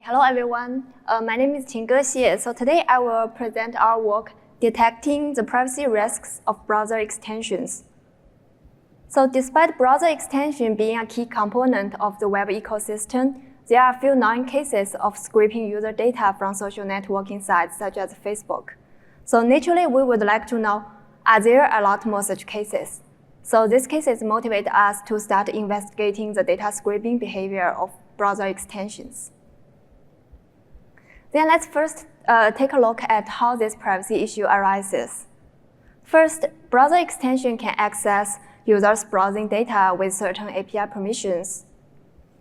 Hello everyone, my name is Qinge. So today I will present our work detecting the privacy risks of browser extensions. So despite browser extension being a key component of the web ecosystem, there are a few known cases of scraping user data from social networking sites such as Facebook. So naturally, we would like to know, are there a lot more such cases? So these cases motivate us to start investigating the data scraping behavior of browser extensions. Then let's first take a look at how this privacy issue arises. First, browser extension can access users' browsing data with certain API permissions.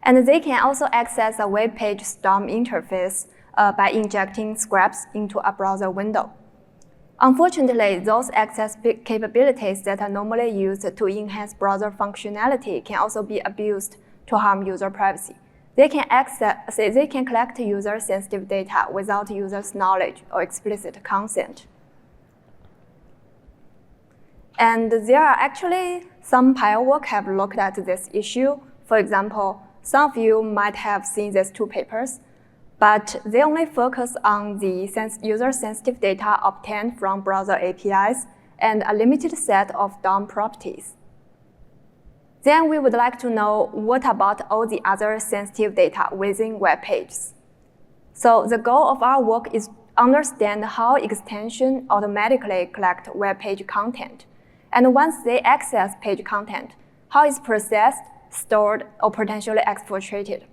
And they can also access a web page DOM interface by injecting scraps into a browser window. Unfortunately, those access capabilities that are normally used to enhance browser functionality can also be abused to harm user privacy. They can collect user-sensitive data without users' knowledge or explicit consent. And there are actually some prior work have looked at this issue. For example, some of you might have seen these two papers, but they only focus on the user-sensitive data obtained from browser APIs and a limited set of DOM properties. Then we would like to know what about all the other sensitive data within web pages. So the goal of our work is to understand how extensions automatically collect web page content. And once they access page content, how it's processed, stored, or potentially exfiltrated.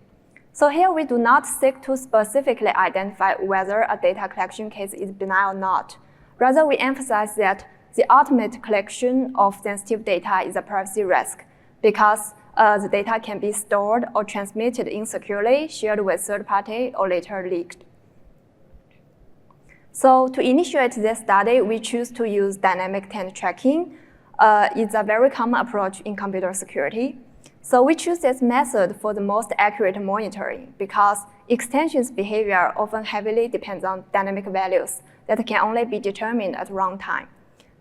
So here we do not seek to specifically identify whether a data collection case is benign or not. Rather, we emphasize that the ultimate collection of sensitive data is a privacy risk, because the data can be stored or transmitted insecurely, shared with third party, or later leaked. So to initiate this study, we choose to use dynamic tent tracking. It's a very common approach in computer security. So we choose this method for the most accurate monitoring because extensions behavior often heavily depends on dynamic values that can only be determined at runtime.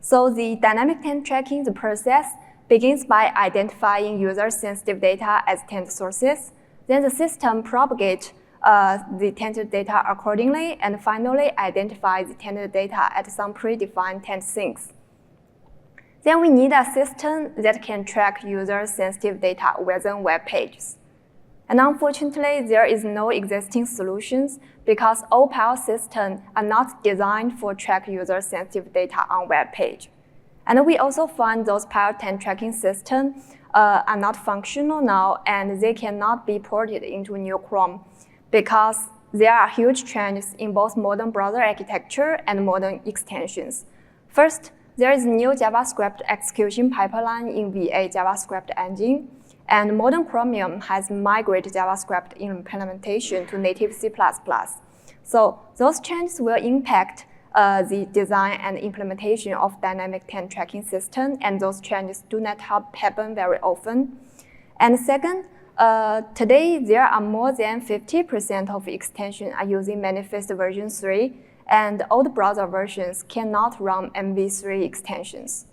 So the dynamic tent tracking, the process, begins by identifying user-sensitive data as tent sources. Then the system propagates the tented data accordingly and finally identifies the tented data at some predefined tent sinks. Then we need a system that can track user-sensitive data within web pages. And unfortunately, there is no existing solutions because all Pearce systems are not designed for track user-sensitive data on web page. And we also find those Pearce tent tracking systems are not functional now and they cannot be ported into new Chrome because there are huge trends in both modern browser architecture and modern extensions. First, there is new JavaScript execution pipeline in V8 JavaScript engine, and modern Chromium has migrated JavaScript implementation to native C++. So those changes will impact the design and implementation of dynamic tent tracking system, and those changes do not happen very often. And second, today there are more than 50% of extensions are using Manifest version 3, and old browser versions cannot run MV3 extensions.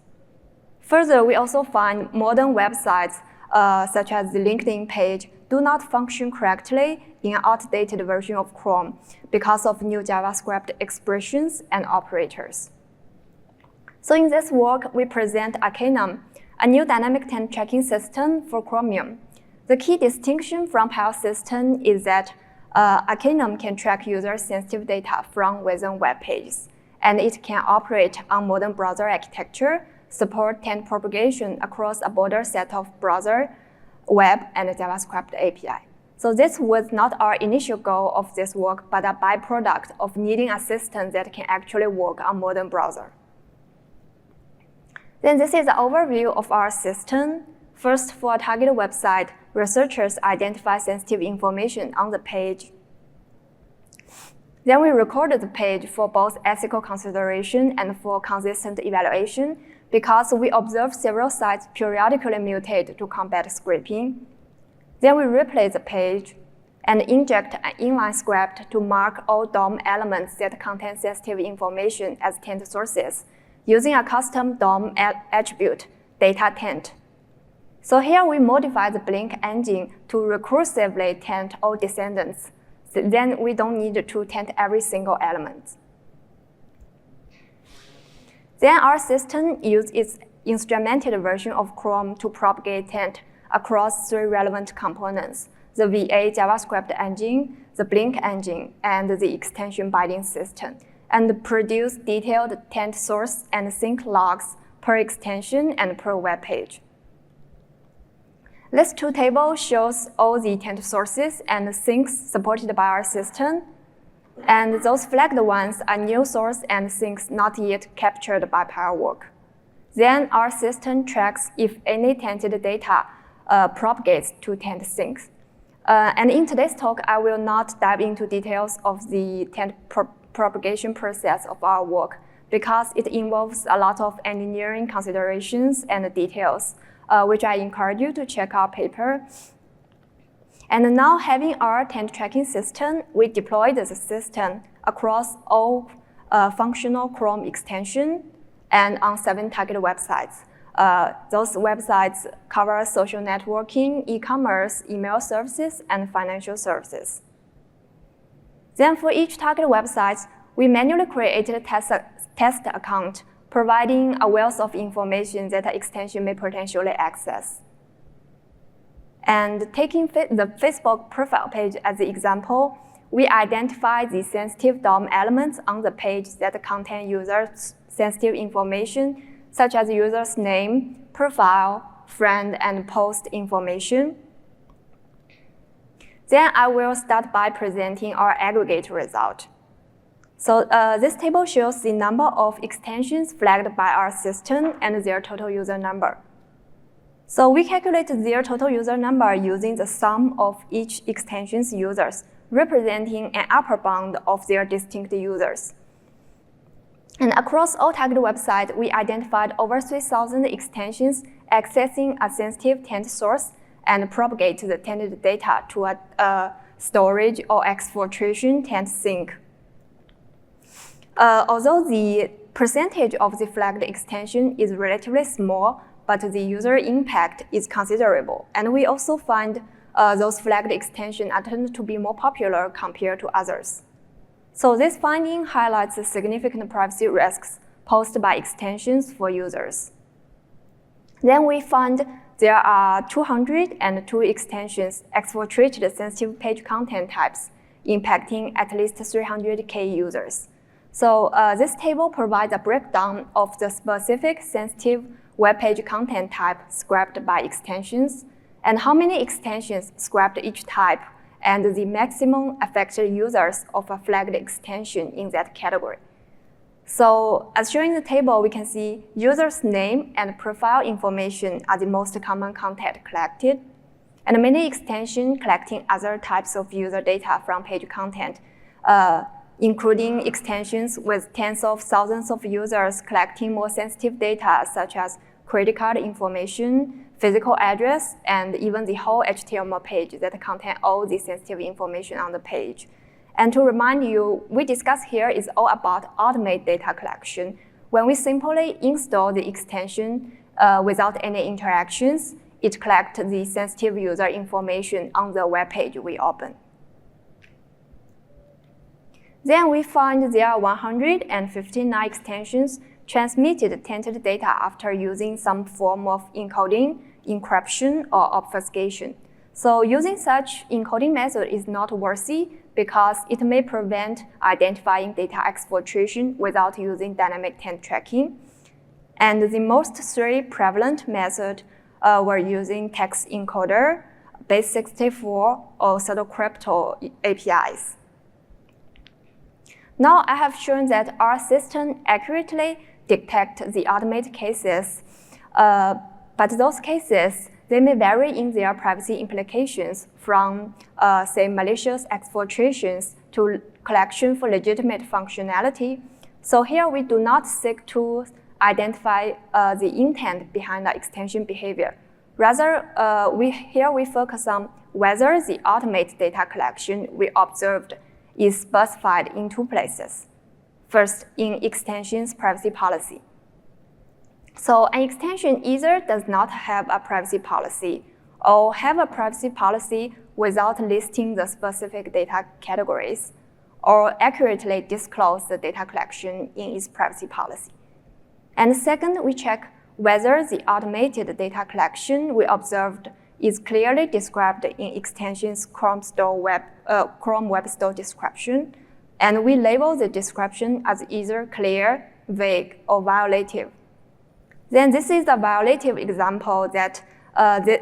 Further, we also find modern websites, such as the LinkedIn page, do not function correctly in an outdated version of Chrome because of new JavaScript expressions and operators. So in this work, we present Arcanum, a new dynamic tent tracking system for Chromium. The key distinction from Pearce system is that Arcanum can track user-sensitive data from within web pages, and it can operate on modern browser architecture, support tent propagation across a broader set of browser, web, and JavaScript API. So this was not our initial goal of this work, but a byproduct of needing a system that can actually work on modern browser. Then this is an overview of our system. First, for a targeted website, researchers identify sensitive information on the page. Then we recorded the page for both ethical consideration and for consistent evaluation because we observed several sites periodically mutate to combat scraping. Then we replay the page and inject an inline script to mark all DOM elements that contain sensitive information as tent sources using a custom DOM attribute, data tent. So here we modify the Blink engine to recursively tent all descendants. then we don't need to taint every single element. Then our system uses its instrumented version of Chrome to propagate taint across 3 relevant components: the VA JavaScript engine, the Blink engine, and the extension binding system, and produce detailed taint source and sink logs per extension and per web page. This 2 table shows all the taint sources and sinks supported by our system, and those flagged ones are new source and sinks not yet captured by prior work. Then our system tracks if any tainted data propagates to taint sinks. And in today's talk, I will not dive into details of the taint propagation process of our work because it involves a lot of engineering considerations and details, which I encourage you to check our paper. And now having our taint tracking system, we deployed the system across all functional Chrome extensions and on 7 target websites. Those websites cover social networking, e-commerce, email services, and financial services. Then for each target website, we manually created a test account, providing a wealth of information that an extension may potentially access. And taking the Facebook profile page as the example, we identify the sensitive DOM elements on the page that contain users' sensitive information, such as user's name, profile, friend, and post information. Then I will start by presenting our aggregate result. So this table shows the number of extensions flagged by our system and their total user number. So we calculate their total user number using the sum of each extension's users, representing an upper bound of their distinct users. And across all target websites, we identified over 3,000 extensions accessing a sensitive taint source and propagate the tainted data to a storage or exfiltration taint sink. Although the percentage of the flagged extension is relatively small, but the user impact is considerable. And we also find those flagged extensions tend to be more popular compared to others. So this finding highlights the significant privacy risks posed by extensions for users. Then we found there are 202 extensions exfiltrated sensitive page content types, impacting at least 300K users. So this table provides a breakdown of the specific sensitive web page content type scrapped by extensions, and how many extensions scrapped each type, and the maximum affected users of a flagged extension in that category. So as shown in the table, we can see user's name and profile information are the most common content collected, and many extensions collecting other types of user data from page content, including extensions with tens of thousands of users collecting more sensitive data such as credit card information, physical address, and even the whole HTML page that contain all the sensitive information on the page. And to remind you, we discuss here is all about automated data collection. When we simply install the extension without any interactions, it collects the sensitive user information on the web page we open. Then we find there are 159 extensions transmitted tainted data after using some form of encoding, encryption, or obfuscation. So using such encoding method is not worthy because it may prevent identifying data exfiltration without using dynamic taint tracking. And the most 3 prevalent methods were using text encoder, base64, or pseudocrypto APIs. Now I have shown that our system accurately detects the automated cases, but those cases, they may vary in their privacy implications from, say, malicious exfiltrations to collection for legitimate functionality. So here we do not seek to identify the intent behind the extension behavior. Rather, here we focus on whether the automated data collection we observed is specified in 2 places. First, in extension's privacy policy. So an extension either does not have a privacy policy or have a privacy policy without listing the specific data categories, or accurately disclose the data collection in its privacy policy. And second, we check whether the automated data collection we observed is clearly described in extension's Chrome Web Store description, and we label the description as either clear, vague, or violative. Then this is a violative example that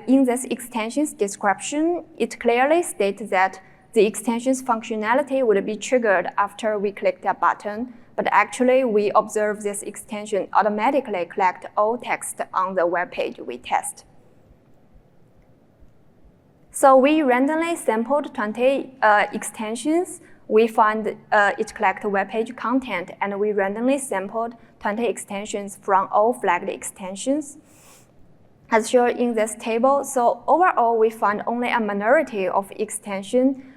in this extension's description, it clearly states that the extension's functionality would be triggered after we click that button, but actually we observe this extension automatically collect all text on the web page we test. So we randomly sampled 20 extensions. We found it collect web page content, and we randomly sampled 20 extensions from all flagged extensions, as shown in this table. So overall, we found only a minority of extension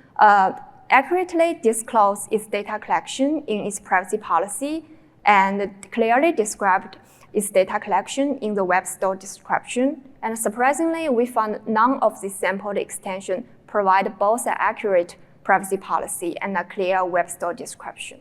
accurately disclose its data collection in its privacy policy and clearly described its data collection in the web store description. And surprisingly, we found none of the sampled extensions provide both an accurate privacy policy and a clear web store description.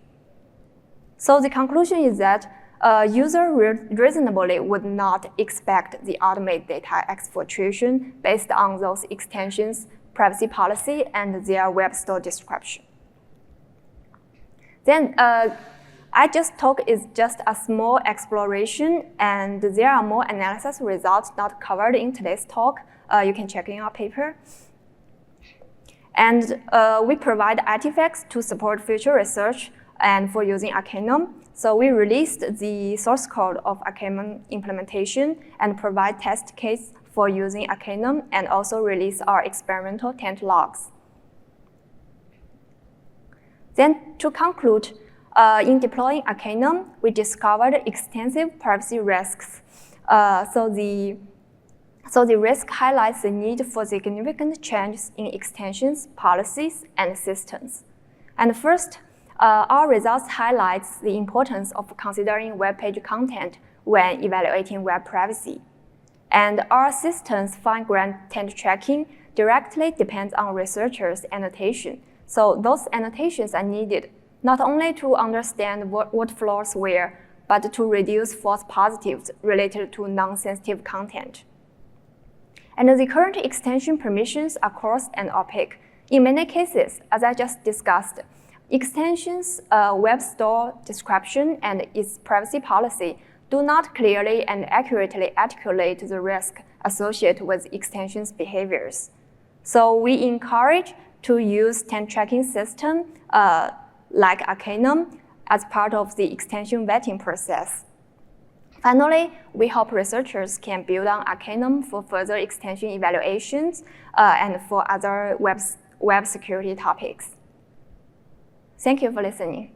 So the conclusion is that a user reasonably would not expect the automated data exfiltration based on those extensions, privacy policy, and their web store description. Then I just talk is just a small exploration, and there are more analysis results not covered in today's talk. You can check in our paper. And we provide artifacts to support future research and for using Arcanum. So we released the source code of Arcanum implementation and provide test case for using Arcanum, and also release our experimental tent logs. Then to conclude, in deploying Arcanum, we discovered extensive privacy risks. So the risk highlights the need for significant changes in extensions, policies, and systems. And first, our results highlights the importance of considering web page content when evaluating web privacy. And our system's fine-grained tent tracking directly depends on researchers' annotation. So those annotations are needed not only to understand what flaws were, but to reduce false positives related to non-sensitive content. And the current extension permissions are coarse and opaque. In many cases, as I just discussed, extensions, web store description, and its privacy policy do not clearly and accurately articulate the risk associated with extensions behaviors. So we encourage to use tent tracking system like Arcanum as part of the extension vetting process. Finally, we hope researchers can build on Arcanum for further extension evaluations and for other web security topics. Thank you for listening.